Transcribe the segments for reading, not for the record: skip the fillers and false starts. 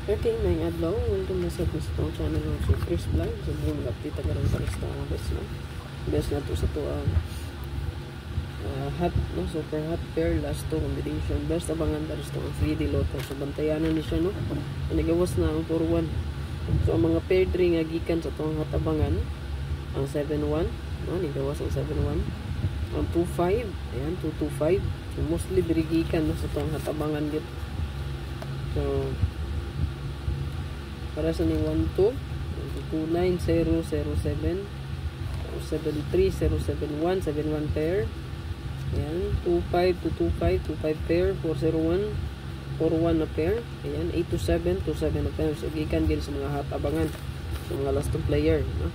Okay, may adlaw. Welcome na sa itong channel ng Chris Vlog. So, buong update karon sa resta ang best na. Best na to sa to ang hot, no? Super hot pair, last to combination. Best abangan na resta ang 3D loto. So, bantayanan ni siya, no? Nagawas na ang 4-1. So, ang mga paired ring agikan sa itong hot abangan, ang 7-1, no? Nagawas ang 7-1. Ang 2-5, ayan, 2-2-5. So, mostly dirigikan, no? Sa itong hot abangan dito. So, para sa ni 12 29007 73071 71 pair. Ayan, 25225 25 pair, 401 41 na pair. Ayan, 827 27 na pair. So gikan din sa mga hot abangan sa mga last two player, no?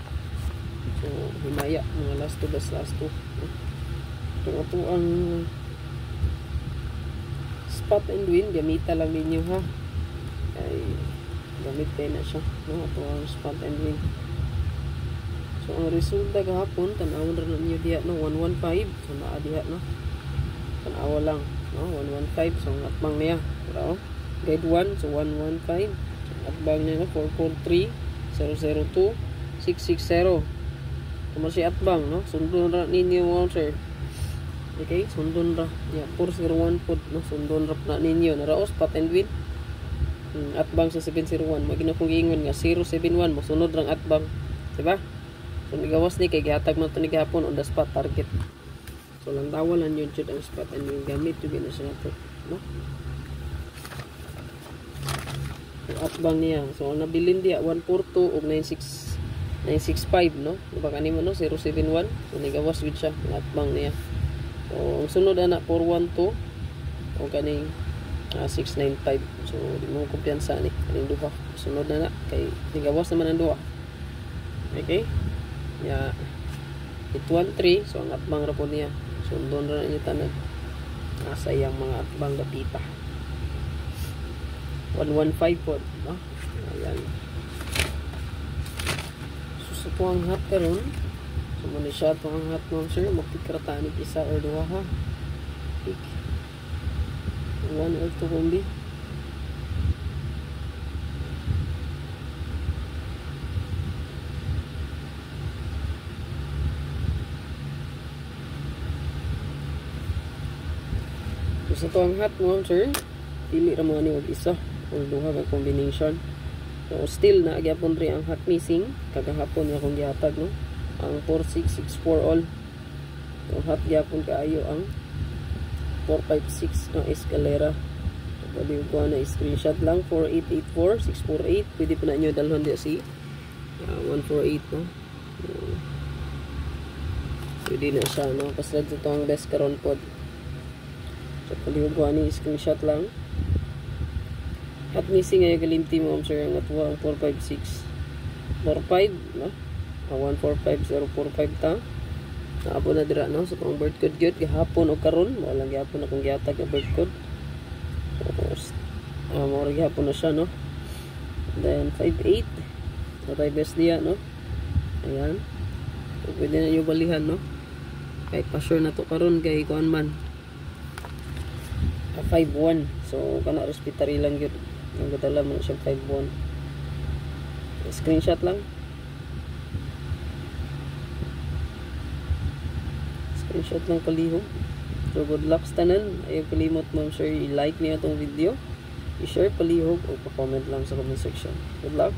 So himaya mga last two no? Ito ang spot and win, gamita lang ninyo, ha? Ay gamit kayo na siya, no? Ito ang spot and win. So ang resulta kahapon tanawon ra ninyo diha, no? 115. So naa diha, no? Tanawa lang, no? 115. So ang atbang niya, pero guide 1, so 115. So atbang niya, no? 443 002 660. Kung si atbang, no? Sundon ra ninyo, sir. Okay, sundon ra. Yeah, 401 po, no? Sundon ra na ninyo. Naraos spot and win. Atbang sa 701, magina kong ingon nga 071 mo sunod rang atbang, diba? So nigawas ni kay gihatag mo to ni gihapon on the spot target. So lang dawalan yun jud ang spot and yung gamit jud na siya nato, no? So atbang niya, so ang nabilin diya 142 ug 965, no? Diba kanimo, no? 071. So nigawas jud siya ang atbang niya. So ang sunod ana 412 o kaning 695. So di mo kumpiyansa ni kaning duha. Sunod na kay nigawas naman ang duha. Okay? Ya 813. So ang atbang ra po niya. Sundon ra niya tanan. Asa yang mga atbang gatita. 115 po, no? Ayan. So sa tuwang hat karon, so muna siya tuwang hat mo, sir, magpikrataan ni isa or duha, ha? Pick 1 or 2 kombi. So sa to ang hat mo, sir, pili ra mo ni og isa or duha ka combination. So still na gyapon ri ang hat missing kagahapon nga kung gihatag, no? Ang 4664 all. So hat gyapon kaayo ang 456 ng escalera. Pwede ko na screenshot lang 4884 648. Pwede pa na nyo dalhon di si 148, no? Pwede na siya, no? Paslad ito ang best karon pod. So pwede ko na screenshot lang. At missing ay galimti mo, sir, ang atuwa ang 456 45, no? 145 045 ta. Naapon na dira, no? So kung bird code gyud gihapon o karon walang gihapon akong gihatag ang bird code. So mo ra gihapon na siya, no? Then 58 natay best diya, no? Ayan. So pwede na yung balihan, no? Kay pa sure na to karon kay kuan man 51. So kana respetary lang gyud ang gadala man siya 51. Screenshot lang. Screenshot lang palihog. So good luck sa tanan. Ayaw kalimot mo, sir, i-like niya itong video, i-share palihog o pa-comment lang sa comment section. Good luck.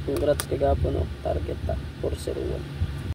Congrats kagapon, no? Target ta 401.